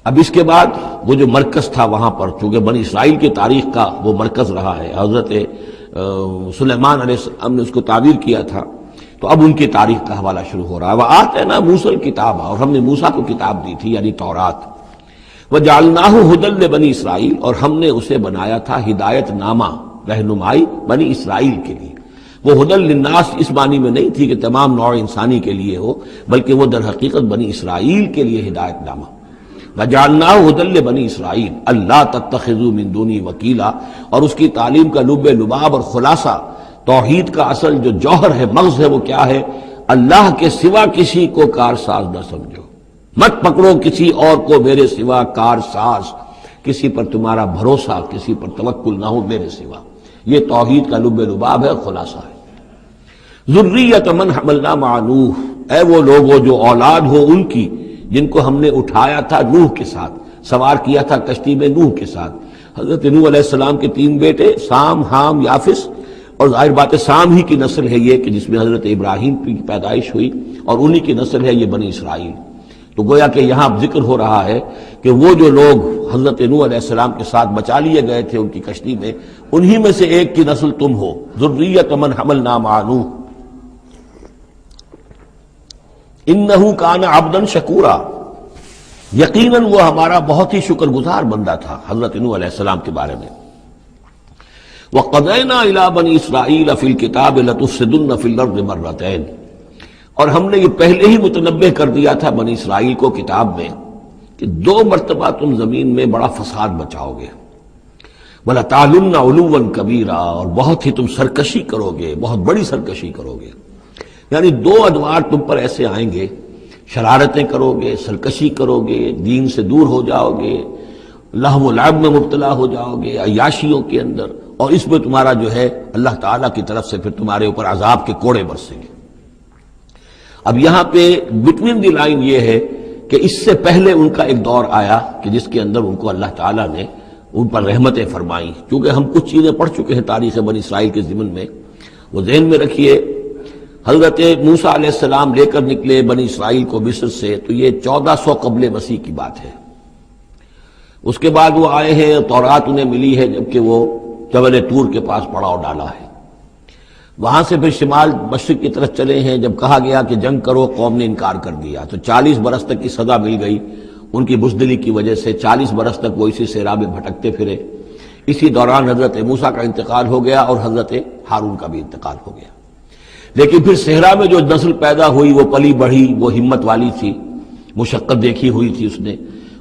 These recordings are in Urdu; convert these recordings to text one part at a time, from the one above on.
اب اس کے بعد وہ جو مرکز تھا وہاں پر، چونکہ بنی اسرائیل کی تاریخ کا وہ مرکز رہا ہے، حضرت سلیمان علیہ السلام نے اس کو تعبیر کیا تھا، تو اب ان کی تاریخ کا حوالہ شروع ہو رہا ہے۔ وَآتَيْنَا مُوسَى الْكِتَابَ، اور ہم نے موسیٰ کو کتاب دی تھی یعنی تورات۔ وَجَعَلْنَاهُ هُدًى لِبَنِي اسرائیل، اور ہم نے اسے بنایا تھا ہدایت نامہ، رہنمائی بنی اسرائیل کے لیے۔ وہ ہدل للناس اس معنی میں نہیں تھی کہ تمام نوع انسانی کے لیے ہو، بلکہ وہ در حقیقت بنی اسرائیل کے لیے ہدایت نامہ۔ وَجَعَلْنَاهُ هُدًى لِبَنِي اسرائیل أَلَّا تَتَّخِذُوا مِن دُونِي وَكِیلًا، اور اس کی تعلیم کا لب لباب اور خلاصہ، توحید کا اصل جو جوہر ہے، مغز ہے، وہ کیا ہے؟ اللہ کے سوا کسی کو کارساز نہ سمجھو، مت پکڑو کسی اور کو میرے سوا کارساز، کسی پر تمہارا بھروسہ، کسی پر توکل نہ ہو میرے سوا۔ یہ توحید کا لب لباب ہے، خلاصہ ہے۔ ذریۃ من حملنا مع نوح، اے وہ لوگوں جو اولاد ہو ان کی جن کو ہم نے اٹھایا تھا نوح کے ساتھ، سوار کیا تھا کشتی میں نوح کے ساتھ۔ حضرت نوح علیہ السلام کے 3 بیٹے، سام، حام، یافس، اور ظاہر بات ہے سام ہی کی نسل ہے یہ کہ جس میں حضرت ابراہیم کی پیدائش ہوئی، اور انہی کی نسل ہے یہ بنی اسرائیل۔ تو گویا کہ یہاں ذکر ہو رہا ہے کہ وہ جو لوگ حضرت نوح علیہ السلام کے ساتھ بچا لیے گئے تھے ان کی کشتی میں، انہی میں سے ایک کی نسل تم ہو۔ ذریۃ من حملنا مع نوح انہ کان عبدا شکورا، یقیناً وہ ہمارا بہت ہی شکر گزار بندہ تھا حضرت نوح علیہ السلام کے بارے میں۔ وَقَضَيْنَا إِلَىٰ بَنِي إِسْرَائِيلَ فِي الْكِتَابِ لَتُفْسِدُنَّ فِي الْأَرْضِ مَرَّتَيْنِ، اور ہم نے یہ پہلے ہی متنبہ کر دیا تھا بنی اسرائیل کو کتاب میں کہ 2 مرتبہ تم زمین میں بڑا فساد مچاؤ گے۔ وَلَتَعْلُنَّ عُلُوًّا كَبِيرًا، اور بہت ہی تم سرکشی کرو گے، بہت بڑی سرکشی کرو گے۔ یعنی 2 ادوار تم پر ایسے آئیں گے، شرارتیں کرو گے، سرکشی کرو گے، دین سے دور ہو جاؤ گے، لہو و لعب میں مبتلا ہو جاؤ گے، عیاشیوں کے اندر، اور اس میں تمہارا جو ہے اللہ تعالیٰ کی طرف سے پھر تمہارے اوپر عذاب کے کوڑے برسیں گے۔ اب یہاں پہ بٹوین دی لائن یہ ہے کہ اس سے پہلے ان کا ایک دور آیا کہ جس کے اندر ان کو اللہ تعالیٰ نے ان پر رحمتیں فرمائیں۔ چونکہ ہم کچھ چیزیں پڑھ چکے ہیں تاریخ بنی اسرائیل کے ضمن میں، وہ ذہن میں رکھیے۔ حضرت موسیٰ علیہ السلام لے کر نکلے بنی اسرائیل کو مصر سے، تو یہ 1400 قبل مسیح کی بات ہے۔ اس کے بعد وہ آئے ہیں، تورات انہیں ملی ہے جبکہ وہ جبل طور کے پاس پڑاؤ ڈالا ہے۔ وہاں سے پھر شمال مشرق کی طرف چلے ہیں، جب کہا گیا کہ جنگ کرو قوم نے انکار کر دیا، تو 40 برس تک کی سزا مل گئی ان کی بزدلی کی وجہ سے۔ 40 برس تک وہ اسی صحرا میں بھٹکتے پھرے۔ اسی دوران حضرت موسیٰ کا انتقال ہو گیا اور حضرت ہارون کا بھی انتقال ہو گیا۔ لیکن پھر صحرا میں جو نسل پیدا ہوئی وہ پلی بڑھی، وہ ہمت والی تھی، مشقت دیکھی ہوئی تھی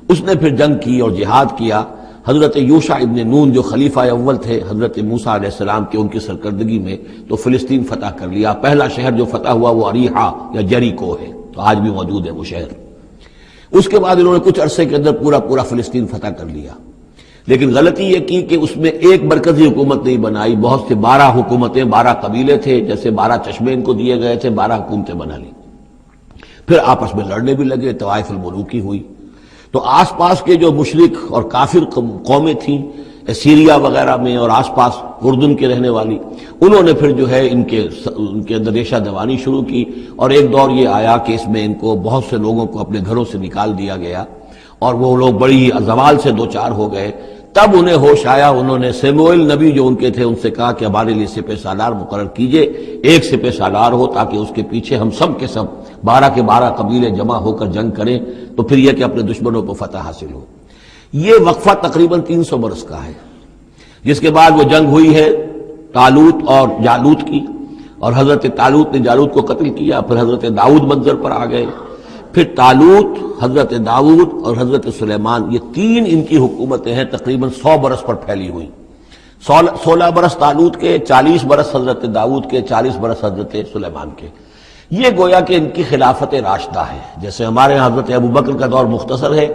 اس نے پھر جنگ کی اور جہاد کیا۔ حضرت یوشع ابن نون جو خلیفہ اول تھے حضرت موسیٰ علیہ السلام کے، ان کی سرکردگی میں تو فلسطین فتح کر لیا۔ پہلا شہر جو فتح ہوا وہ اریحا یا جریکو ہے، تو آج بھی موجود ہے وہ شہر۔ اس کے بعد انہوں نے کچھ عرصے کے اندر پورا فلسطین فتح کر لیا۔ لیکن غلطی یہ کی کہ اس میں ایک مرکزی حکومت نہیں بنائی، بہت سے 12 حکومتیں، 12 قبیلے تھے، جیسے 12 چشمے ان کو دیے گئے تھے، 12 حکومتیں بنا لی۔ پھر آپس میں لڑنے بھی لگے، طوائف الملوکی ہوئی۔ تو آس پاس کے جو مشرک اور کافر قومیں تھیں سیریا وغیرہ میں اور آس پاس اردن کے رہنے والی، انہوں نے پھر جو ہے ان کے اندر ریشہ دوانی شروع کی، اور ایک دور یہ آیا کہ اس میں ان کو بہت سے لوگوں کو اپنے گھروں سے نکال دیا گیا، اور وہ لوگ بڑی زوال سے دوچار ہو گئے۔ تب انہیں ہوش آیا، انہوں نے سیموئیل نبی جو ان کے تھے ان سے کہا کہ ہمارے لیے سپہ سالار مقرر کیجئے، ایک سپہ سالار ہو تاکہ اس کے پیچھے ہم سب کے سب 12 کے 12 قبیلے جمع ہو کر جنگ کریں، تو پھر یہ کہ اپنے دشمنوں کو فتح حاصل ہو۔ یہ وقفہ تقریباً 300 برس کا ہے، جس کے بعد وہ جنگ ہوئی ہے طالوت اور جالوت کی، اور حضرت طالوت نے جالوت کو قتل کیا۔ پھر حضرت داؤد منظر پر آ گئے، پھر طالوت، حضرت داؤد اور حضرت سلیمان، یہ 3 ان کی حکومتیں ہیں تقریباً 100 برس پر پھیلی ہوئی۔ 16 برس طالوت کے، 40 برس حضرت داؤد کے، 40 برس حضرت سلیمان کے۔ یہ گویا کہ ان کی خلافت راشدہ ہے۔ جیسے ہمارے یہاں حضرت ابوبکر کا دور مختصر ہے،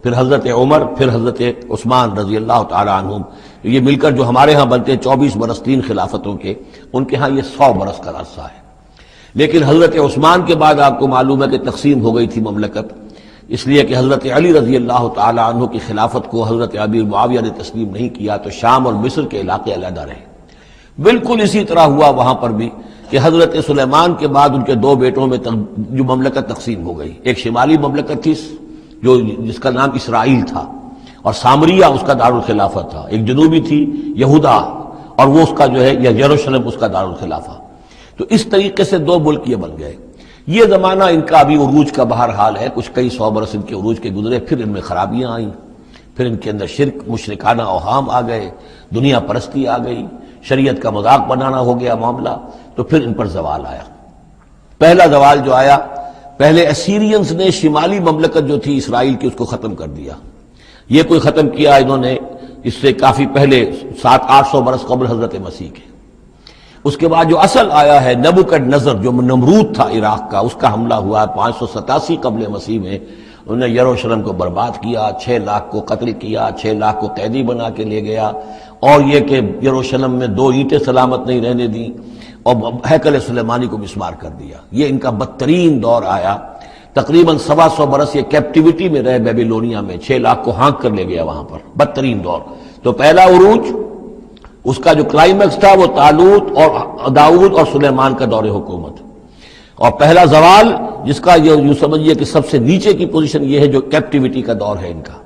پھر حضرت عمر، پھر حضرت عثمان رضی اللہ تعالی عنہم، یہ مل کر جو ہمارے ہاں بنتے ہیں 24 برس 3 خلافتوں کے، ان کے ہاں یہ 100 برس کا عرصہ ہے۔ لیکن حضرت عثمان کے بعد آپ کو معلوم ہے کہ تقسیم ہو گئی تھی مملکت، اس لیے کہ حضرت علی رضی اللہ تعالی عنہ کی خلافت کو حضرت امیر معاویہ نے تسلیم نہیں کیا، تو شام اور مصر کے علاقے علیحدہ رہے۔ بالکل اسی طرح ہوا وہاں پر بھی کہ حضرت سلیمان کے بعد ان کے 2 بیٹوں میں جو مملکت تقسیم ہو گئی، ایک شمالی مملکت تھی جس کا نام اسرائیل تھا، اور سامریہ اس کا دارالخلافہ تھا. ایک جنوبی تھی یہودا، اور وہ اس کا جو ہے یا یروشلم اس کا دارالخلافہ. تو اس طریقے سے دو ملک یہ بن گئے. یہ زمانہ ان کا ابھی عروج کا بہرحال ہے، کچھ کئی سو برس ان کے عروج کے گزرے، پھر ان میں خرابیاں آئیں، پھر ان کے اندر شرک، مشرکانہ اوہام آ گئے، دنیا پرستی آ گئی، شریعت کا مذاق بنانا ہو گیا معاملہ. تو پھر ان پر زوال آیا. پہلا زوال جو آیا، پہلے اسیرینز نے شمالی مملکت جو تھی اسرائیل کی، اس کو ختم کر دیا. یہ کوئی ختم کیا انہوں نے اس سے کافی پہلے 700-800 برس قبل حضرت مسیح کے. اس کے بعد جو اصل آیا ہے نبوکڈنضر، جو نمرود تھا عراق کا، اس کا حملہ ہوا 587 قبل مسیح میں. انہوں نے یروشلم کو برباد کیا، 6 لاکھ کو قتل کیا، 6 لاکھ کو قیدی بنا کے لے گیا، اور یہ کہ یروشلم میں 2 اینٹیں سلامت نہیں رہنے دیں، اور ہیکل سلیمانی کو مسمار کر دیا. یہ ان کا بدترین دور آیا. تقریباً 125 برس یہ کیپٹیوٹی میں رہے بیبیلونیا میں، 6 لاکھ کو ہانک کر لے گیا وہاں پر. بدترین دور. تو پہلا عروج، اس کا جو کلائمیکس تھا وہ طالوت اور داؤد اور سلیمان کا دور حکومت. اور پہلا زوال جس کا یوں سمجھیے کہ سب سے نیچے کی پوزیشن یہ ہے جو کیپٹیوٹی کا دور ہے ان کا.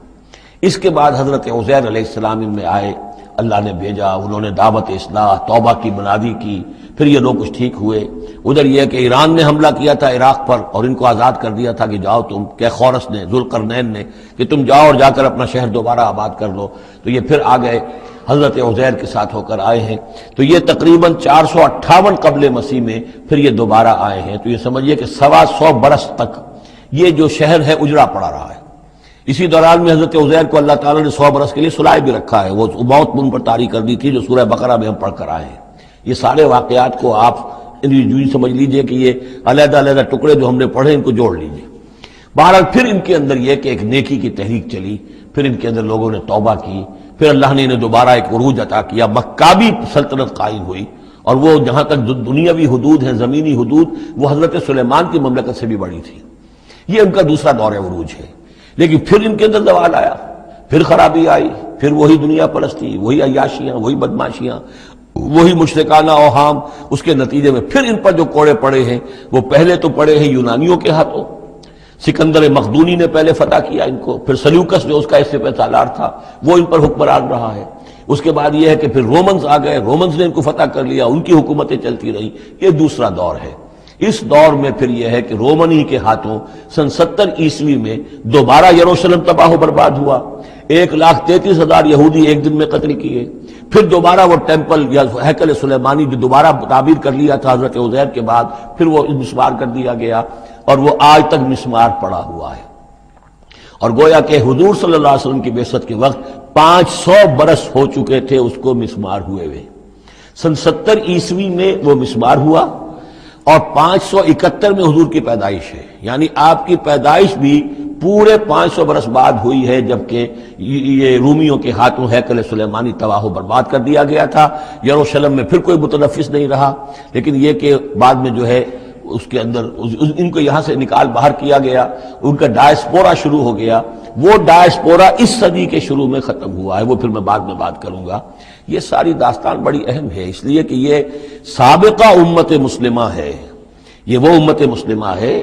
اس کے بعد حضرت عزیر علیہ السلام ان میں آئے، اللہ نے بھیجا، انہوں نے دعوت اصلاح توبہ کی منادی کی، پھر یہ لوگ کچھ ٹھیک ہوئے. ادھر یہ کہ ایران نے حملہ کیا تھا عراق پر اور ان کو آزاد کر دیا تھا کہ جاؤ تم، کہ خورس نے، ذوالقرنین نے، کہ تم جاؤ اور جا کر اپنا شہر دوبارہ آباد کر لو. تو یہ پھر آ گئے، حضرت عزیر کے ساتھ ہو کر آئے ہیں. تو یہ تقریباً 458 قبل مسیح میں پھر یہ دوبارہ آئے ہیں. تو یہ سمجھیے کہ 125 برس تک یہ جو شہر ہے اجڑا پڑا رہا ہے. اسی دوران میں حضرت عزیر کو اللہ تعالیٰ نے 100 برس کے لیے سلائے بھی رکھا ہے. وہ موت ان پر طاری کر دی تھی جو سورہ بقرہ میں ہم پڑھ کر آئے ہیں. یہ سارے واقعات کو آپ یوں سمجھ لیجئے کہ یہ علیحدہ علیحدہ ٹکڑے جو ہم نے پڑھے ان کو جوڑ لیجئے. بہرحال پھر ان کے اندر یہ کہ ایک نیکی کی تحریک چلی، پھر ان کے اندر لوگوں نے توبہ کی، پھر اللہ نے انہیں دوبارہ ایک عروج عطا کیا. مکابی سلطنت قائم ہوئی، اور وہ جہاں تک دنیاوی حدود ہیں، زمینی حدود، وہ حضرت سلیمان کی مملکت سے بھی بڑی تھی. یہ ان کا دوسرا دور عروج ہے. لیکن پھر ان کے اندر زوال آیا، پھر خرابی آئی، پھر وہی دنیا پرستی، وہی عیاشیاں، وہی بدماشیاں، وہی مشرکانہ اوہام. اس کے نتیجے میں پھر ان پر جو کوڑے پڑے ہیں وہ پہلے تو پڑے ہیں یونانیوں کے ہاتھوں. سکندر مقدونی نے پہلے فتح کیا ان کو، پھر سلیوکس جو اس کا اس سے سالار تھا وہ ان پر حکمران رہا ہے. اس کے بعد یہ ہے کہ پھر رومنز آ گئے، رومنز نے ان کو فتح کر لیا، ان کی حکومتیں چلتی رہیں. یہ دوسرا دور ہے. اس دور میں پھر یہ ہے کہ رومنی کے ہاتھوں سن 70 عیسوی میں دوبارہ یروشلم تباہ و برباد ہوا. 1,33,000 یہودی ایک دن میں قتل کیے. پھر دوبارہ وہ ٹیمپل یا ہیکل سلیمانی جو دوبارہ تعبیر کر لیا تھا حضرت عزیر کے بعد، پھر وہ مسمار کر دیا گیا، اور وہ آج تک مسمار پڑا ہوا ہے. اور گویا کہ حضور صلی اللہ علیہ وسلم کی بعثت کے وقت 500 برس ہو چکے تھے اس کو مسمار ہوئے ہوئے. سن 70 عیسوی میں وہ مسمار ہوا، اور 571 میں حضور کی پیدائش ہے. یعنی آپ کی پیدائش بھی پورے 500 برس بعد ہوئی ہے، جبکہ یہ رومیوں کے ہاتھوں ہیکل سلیمانی تباہ و برباد کر دیا گیا تھا. یروشلم میں پھر کوئی متنفس نہیں رہا. لیکن یہ کہ بعد میں جو ہے اس کے اندر ان کو یہاں سے نکال باہر کیا گیا، ان کا ڈائسپورا شروع ہو گیا. وہ ڈائسپورا اس صدی کے شروع میں ختم ہوا ہے، وہ پھر میں بعد میں بات کروں گا. یہ ساری داستان بڑی اہم ہے، اس لیے کہ یہ سابقہ امت مسلمہ ہے. یہ وہ امت مسلمہ ہے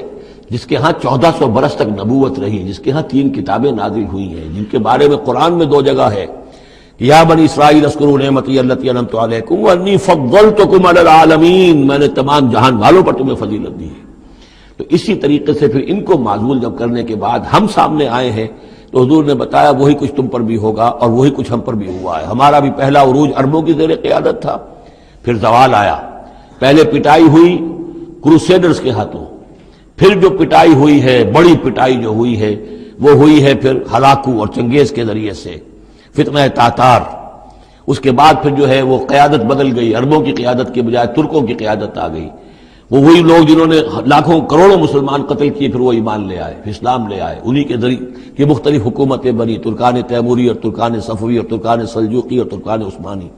جس کے ہاں 1400 برس تک نبوت رہی، جس کے ہاں 3 کتابیں نازل ہوئی ہیں، جن کے بارے میں قرآن میں 2 جگہ ہے، یا بنی اسرائیل اذکروا نعمتی التی انعمت علیکم وانی فضلتکم علی العالمین، میں نے تمام جہان والوں پر تمہیں فضیلت دی ہے. تو اسی طریقے سے پھر ان کو معزول جب کرنے کے بعد ہم سامنے آئے ہیں تو حضور نے بتایا وہی کچھ تم پر بھی ہوگا اور وہی کچھ ہم پر بھی ہوا ہے. ہمارا بھی پہلا عروج عربوں کی زیر قیادت تھا، پھر زوال آیا. پہلے پٹائی ہوئی کروسیڈرز کے ہاتھوں، پھر جو پٹائی ہوئی ہے، بڑی پٹائی جو ہوئی ہے وہ ہوئی ہے پھر ہلاکو اور چنگیز کے ذریعے سے، فتنہ تاتار. اس کے بعد پھر جو ہے وہ قیادت بدل گئی، عربوں کی قیادت کے بجائے ترکوں کی قیادت آ گئی. وہ وہی لوگ جنہوں نے لاکھوں کروڑوں مسلمان قتل کیے پھر وہ ایمان لے آئے، اسلام لے آئے. انہی کے ذریعے کی مختلف حکومتیں بنی، ترکان تیموری اور ترکان صفوی اور ترکان سلجوقی اور ترکان عثمانی.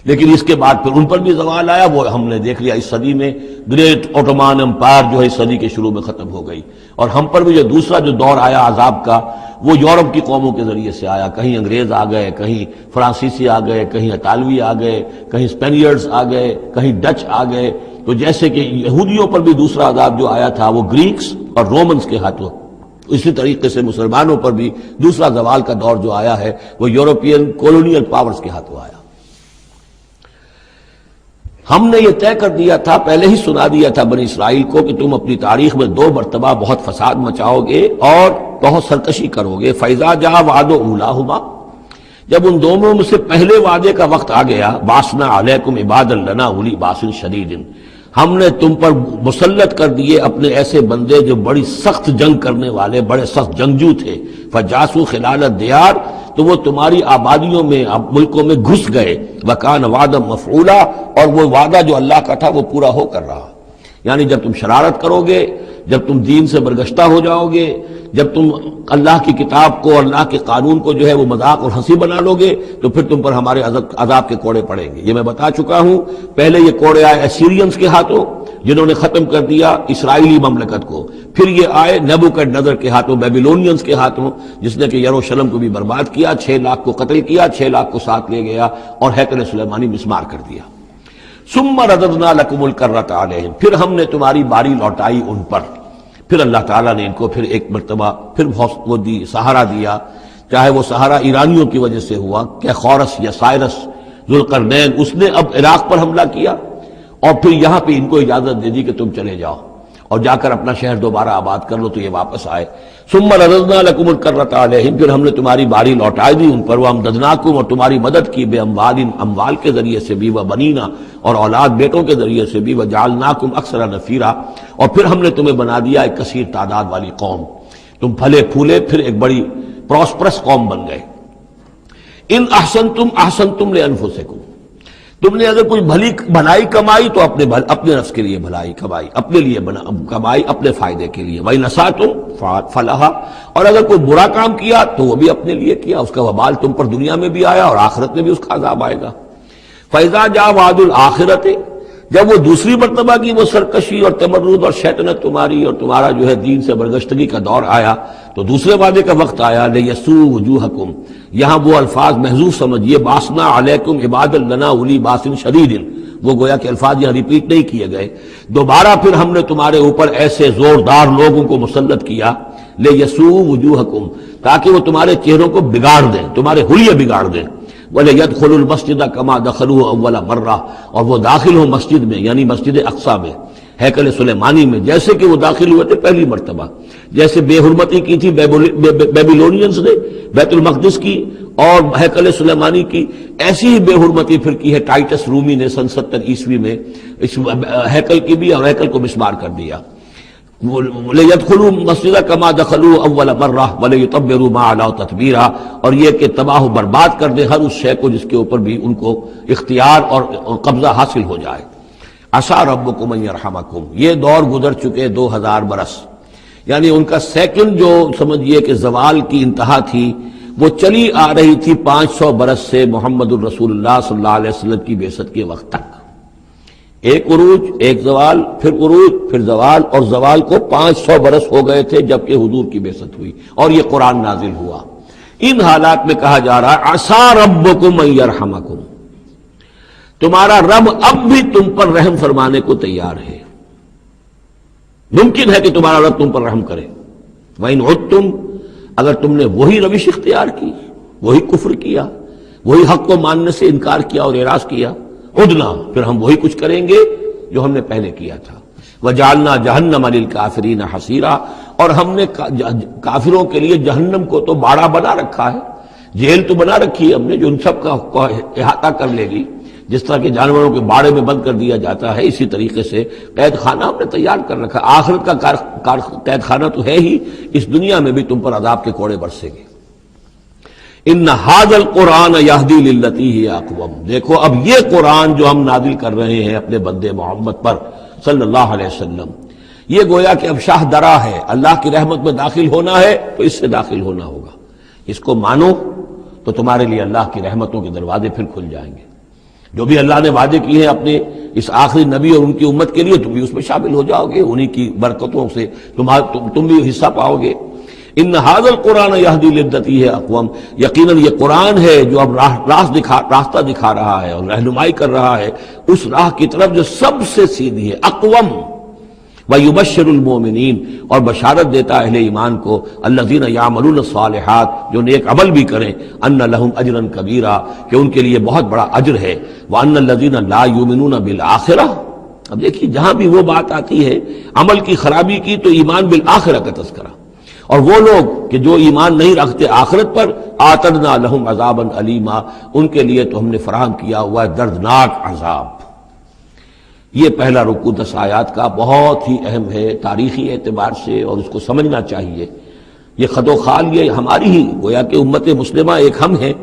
لیکن اس کے بعد پھر ان پر بھی زوال آیا. وہ ہم نے دیکھ لیا اس صدی میں گریٹ اوٹومان امپائر جو ہے اس صدی کے شروع میں ختم ہو گئی. اور ہم پر بھی جو دوسرا جو دور آیا عذاب کا وہ یورپ کی قوموں کے ذریعے سے آیا. کہیں انگریز آ گئے، کہیں فرانسیسی آ گئے، کہیں اطالوی آ گئے، کہیں اسپینیئرز آ گئے، کہیں ڈچ آ گئے. تو جیسے کہ یہودیوں پر بھی دوسرا عذاب جو آیا تھا وہ گریکس اور رومنز کے ہاتھوں اسی طریقے سے مسلمانوں پر بھی دوسرا زوال کا دور جو آیا ہے وہ یورپین کولونیل پاورز کے ہاتھوں آیا۔ ہم نے یہ طے کر دیا تھا، پہلے ہی سنا دیا تھا بنی اسرائیل کو کہ تم اپنی تاریخ میں 2 مرتبہ بہت فساد مچاؤ گے اور بہت سرکشی کرو گے۔ فَإِذَا جَاءَ وَعْدُ أُولَاهُمَا، جب ان دونوں میں سے پہلے وعدے کا وقت آ گیا، بَعَثْنَا عَلَيْكُمْ عِبَادًا لَنَا أُولِي بَأْسٍ شَدِيدٍ، ہم نے تم پر مسلط کر دیے اپنے ایسے بندے جو بڑی سخت جنگ کرنے والے، بڑے سخت جنگجو تھے۔ فَجَاسُوا خِلَالَ الدِّيَارِ، تو وہ تمہاری آبادیوں میں، ملکوں میں گھس گئے۔ وَكَانَ وَعْدًا مَفْعُولًا، اور وہ وعدہ جو اللہ کا تھا وہ پورا ہو کر رہا۔ یعنی جب تم شرارت کرو گے، جب تم دین سے برگشتہ ہو جاؤ گے، جب تم اللہ کی کتاب کو، اللہ کے قانون کو جو ہے وہ مذاق اور ہنسی بنا لو گے، تو پھر تم پر ہمارے عذاب کے کوڑے پڑیں گے۔ یہ میں بتا چکا ہوں، پہلے یہ کوڑے آئے اسیرینز کے ہاتھوں جنہوں نے ختم کر دیا اسرائیلی مملکت کو، پھر یہ آئے نیبوکڈنیزر کے ہاتھوں، بیبیلونینز کے ہاتھوں، جس نے کہ یروشلم کو بھی برباد کیا، 6 لاکھ کو قتل کیا، 6 لاکھ کو ساتھ لے گیا اور ہیکل سلیمانی مسمار کر دیا۔ ثم رددنا لکم الکرۃ علیہم، پھر ہم نے تمہاری باری لوٹائی ان پر۔ پھر اللہ تعالیٰ نے ان کو پھر ایک مرتبہ پھر وہ دی سہارا دیا، چاہے وہ سہارا ایرانیوں کی وجہ سے ہوا کہ خورس یا سائرس ذوالقرنین، اس نے اب عراق پر حملہ کیا اور پھر یہاں پہ ان کو اجازت دے دی کہ تم چلے جاؤ اور جا کر اپنا شہر دوبارہ آباد کر لو، تو یہ واپس آئے۔ ثم رددنا لکم الکرۃ علیہم، پھر ہم نے تمہاری باری لوٹا دی ان پر، وامددناکم، اور تمہاری مدد کی، بے اموال، اموال کے ذریعے سے بھی، وبنینا، اور اولاد بیٹوں کے ذریعے سے بھی، وجعلناکم اکثر نفیرا، اور پھر ہم نے تمہیں بنا دیا ایک کثیر تعداد والی قوم، تم پھلے پھولے پھر ایک بڑی پراسپرس قوم بن گئے۔ ان احسنتم احسنتم لانفسکم، تم نے اگر کوئی بھلائی کمائی تو اپنے نفس کے لیے بھلائی کمائی، اپنے لیے کمائی، اپنے فائدے کے لیے۔ وَإِنْ أَسَأْتُمْ فَلَهَا، اور اگر کوئی برا کام کیا تو وہ بھی اپنے لیے کیا، اس کا وبال تم پر دنیا میں بھی آیا اور آخرت میں بھی اس کا عذاب آئے گا۔ فَإِذَا جَاءَ وَعْدُ الْآخِرَةِ، جب وہ دوسری مرتبہ کی وہ سرکشی اور تمرد اور شیطنت تمہاری اور تمہارا جو ہے دین سے برگشتگی کا دور آیا، تو دوسرے وعدے کا وقت آیا، لِيَسُوءُ وُجُوهَكُمْ، یہاں وہ الفاظ محذوف سمجھیے، بَعَثْنَا عَلَيْكُمْ عِبَادًا لَنَا أُولِي بَأْسٍ شَدِيدٍ، وہ گویا کہ الفاظ یہاں ریپیٹ نہیں کیے گئے۔ دوبارہ پھر ہم نے تمہارے اوپر ایسے زوردار لوگوں کو مسلط کیا، لِيَسُوءُ وُجُوهَكُمْ، تاکہ وہ تمہارے چہروں کو بگاڑ دیں، تمہارے حلیے بگاڑ دیں۔ وَلَيَدْخُلُوا الْمَسْجِدَ كَمَا دَخَلُوهُ أَوَّلَ مَرَّةٍ، اور وہ داخل ہوں مسجد میں، یعنی مسجد اقصیٰ میں، ہیکل سلیمانی میں، جیسے کہ وہ داخل ہوئے تھے پہلی مرتبہ۔ جیسے بے حرمتی کی تھی بیبیلونینز نے بیت المقدس کی اور ہیکل سلیمانی کی، ایسی ہی بے حرمتی پھر کی ہے ٹائٹس رومی نے سن 70 عیسوی میں اس ہیکل کی بھی، اور ہیکل کو مسمار کر دیا۔ لِيَدْخُلُوا الْمَسْجِدَ كَمَا دَخَلُوهُ أَوَّلَ مَرَّةٍ وَلِيُتَبِّرُوا مَا عَلَوْا تَتْبِيرًا، اور یہ کہ تباہ و برباد کر دے ہر اس شے کو جس کے اوپر بھی ان کو اختیار اور قبضہ حاصل ہو جائے۔ عَسَىٰ رَبُّكُمْ أَن يَرْحَمَكُمْ، یہ دور گزر چکے 2000 برس، یعنی ان کا سیکنڈ جو سمجھیے کہ زوال کی انتہا تھی وہ چلی آ رہی تھی 500 برس سے محمد الرسول اللہ صلی اللہ علیہ وسلم کی بعثت کے وقت تک۔ ایک عروج، ایک زوال، پھر عروج، پھر زوال، اور زوال کو 500 برس ہو گئے تھے جبکہ حضور کی بعثت ہوئی اور یہ قرآن نازل ہوا۔ ان حالات میں کہا جا رہا ہے عسیٰ ربکم ان یرحمکم، تمہارا رب اب بھی تم پر رحم فرمانے کو تیار ہے، ممکن ہے کہ تمہارا رب تم پر رحم کرے۔ وَإِنْ عُدْتُمْ، اگر تم نے وہی روش اختیار کی، وہی کفر کیا، وہی حق کو ماننے سے انکار کیا اور اعراض کیا، عدنا، پھر ہم وہی کچھ کریں گے جو ہم نے پہلے کیا تھا۔ وَجَعَلْنَا جَهَنَّمَ لِلْكَافِرِينَ حَصِيرًا، اور ہم نے کافروں کے لیے جہنم کو تو باڑا بنا رکھا ہے، جیل تو بنا رکھی ہے ہم نے جو ان سب کا احاطہ کر لے گی۔ جس طرح کہ جانوروں کے باڑے میں بند کر دیا جاتا ہے، اسی طریقے سے قید خانہ ہم نے تیار کر رکھا۔ آخرت کا قید خانہ تو ہے ہی، اس دنیا میں بھی تم پر عذاب کے کوڑے برسیں گے۔ ان ھذا القرآن یہدی للتی ہی اقوم، دیکھو اب یہ قرآن جو ہم نازل کر رہے ہیں اپنے بندے محمد پر صلی اللہ علیہ وسلم، یہ گویا کہ اب شاہ درا ہے، اللہ کی رحمت میں داخل ہونا ہے تو اس سے داخل ہونا ہوگا، اس کو مانو تو تمہارے لیے اللہ کی رحمتوں کے دروازے پھر کھل جائیں گے۔ جو بھی اللہ نے وعدے کیے ہیں اپنے اس آخری نبی اور ان کی امت کے لیے، تم بھی اس میں شامل ہو جاؤ گے، انہی کی برکتوں سے تم بھی حصہ پاؤ گے۔ ان ھذا القرآن یہدی للتی ہے اقوم، یقیناً یہ قرآن ہے جو اب راستہ دکھا رہا ہے اور رہنمائی کر رہا ہے اس راہ کی طرف جو سب سے سیدھی ہے، اقوم، وَيُبَشِّرُ الْمُؤْمِنِينَ، اور بشارت دیتا اہل ایمان کو، الَّذِينَ يَعْمَلُونَ الصَّالِحَاتِ، جو نیک عمل بھی کریں، أَنَّ لَهُمْ أَجْرًا كَبِيرًا، کہ ان کے لیے بہت بڑا اجر ہے، وَأَنَّ الَّذِينَ لَا يُؤْمِنُونَ بِالْآخِرَةِ۔ اب دیکھیے جہاں بھی وہ بات آتی ہے عمل کی خرابی کی تو ایمان بالآخرہ کا تذکرہ، اور وہ لوگ کہ جو ایمان نہیں رکھتے آخرت پر، آتدنا لہم عذابا علیما، ان کے لیے تو ہم نے فراہم کیا ہوا ہے دردناک عذاب۔ یہ پہلا رکوع 10 آیات کا بہت ہی اہم ہے تاریخی اعتبار سے، اور اس کو سمجھنا چاہیے۔ یہ خد و خال یہ ہماری ہی گویا کہ امت مسلمہ ایک ہم ہیں،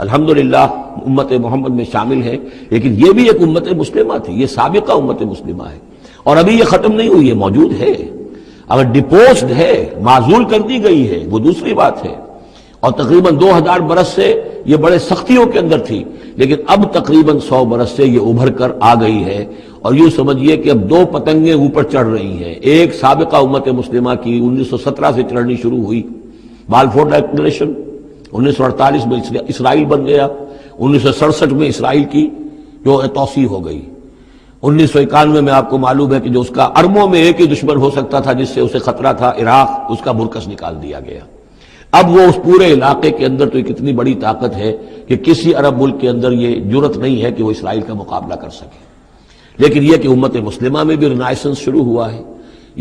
الحمدللہ امت محمد میں شامل ہے، لیکن یہ بھی ایک امت مسلمہ تھی، یہ سابقہ امت مسلمہ ہے، اور ابھی یہ ختم نہیں ہوئی ہے، موجود ہے۔ اگر ڈپوزڈ ہے، معزول کر دی گئی ہے، وہ دوسری بات ہے، اور تقریباً 2000 برس سے یہ بڑے سختیوں کے اندر تھی، لیکن اب تقریباً 100 برس سے یہ ابھر کر آ گئی ہے، اور یوں سمجھیے کہ اب 2 پتنگیں اوپر چڑھ رہی ہیں۔ ایک سابقہ امت مسلمہ کی 1917 سے چڑھنی شروع ہوئی، بالفور ڈکلریشن، 1948 میں اسرائیل بن گیا، 1967 میں اسرائیل کی جو توسیع ہو گئی، 1991 میں آپ کو معلوم ہے کہ جو اس کا اربوں میں ایک ہی دشمن ہو سکتا تھا جس سے اسے خطرہ تھا، عراق، اس کا برکس نکال دیا گیا۔ اب وہ اس پورے علاقے کے اندر تو ایک اتنی بڑی طاقت ہے کہ کسی عرب ملک کے اندر یہ جرت نہیں ہے کہ وہ اسرائیل کا مقابلہ کر سکے۔ لیکن یہ کہ امت مسلمہ میں بھی رینائسنس شروع ہوا ہے،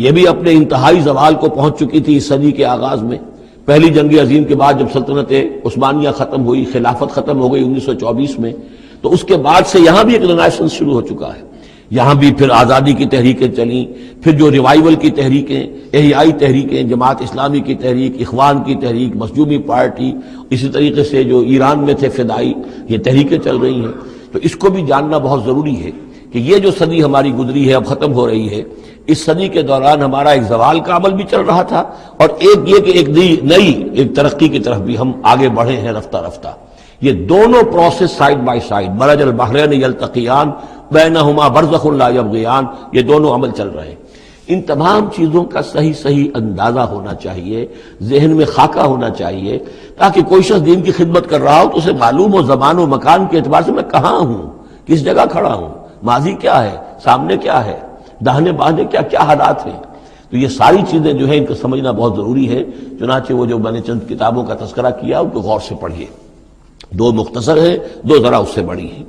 یہ بھی اپنے انتہائی زوال کو پہنچ چکی تھی اس صدی کے آغاز میں۔ پہلی جنگ عظیم کے بعد جب سلطنت عثمانیہ ختم ہوئی، خلافت ختم ہو گئی 1924 میں، تو اس کے بعد سے یہاں بھی ایک رینائسنس شروع ہو چکا ہے۔ یہاں بھی پھر آزادی کی تحریکیں چلیں، پھر جو ریوائیول کی تحریکیں، احیائی تحریکیں، جماعت اسلامی کی تحریک، اخوان کی تحریک، مظلومی پارٹی، اسی طریقے سے جو ایران میں تھے فدائی، یہ تحریکیں چل رہی ہیں۔ تو اس کو بھی جاننا بہت ضروری ہے کہ یہ جو صدی ہماری گزری ہے، اب ختم ہو رہی ہے، اس صدی کے دوران ہمارا ایک زوال کا عمل بھی چل رہا تھا، اور ایک یہ کہ ایک نئی ایک ترقی کی طرف بھی ہم آگے بڑھے ہیں رفتہ رفتہ۔ یہ دونوں پروسیس سائیڈ بائی سائیڈ، مرج البحرین یلتقیان بینہما برزخ لا یبغیان، یہ دونوں عمل چل رہے ہیں۔ ان تمام چیزوں کا صحیح اندازہ ہونا چاہیے، ذہن میں خاکہ ہونا چاہیے، تاکہ کوئی شخص دین کی خدمت کر رہا ہو تو اسے معلوم ہو زمان و مکان کے اعتبار سے میں کہاں ہوں، کس جگہ کھڑا ہوں، ماضی کیا ہے، سامنے کیا ہے، داہنے بازے کیا حالات ہیں۔ تو یہ ساری چیزیں جو ہیں ان کو سمجھنا بہت ضروری ہے۔ چنانچہ وہ جو میں نے چند کتابوں کا تذکرہ کیا ان کو غور سے پڑھیے، 2 مختصر ہیں، 2 ذرا اس سے بڑی ہیں۔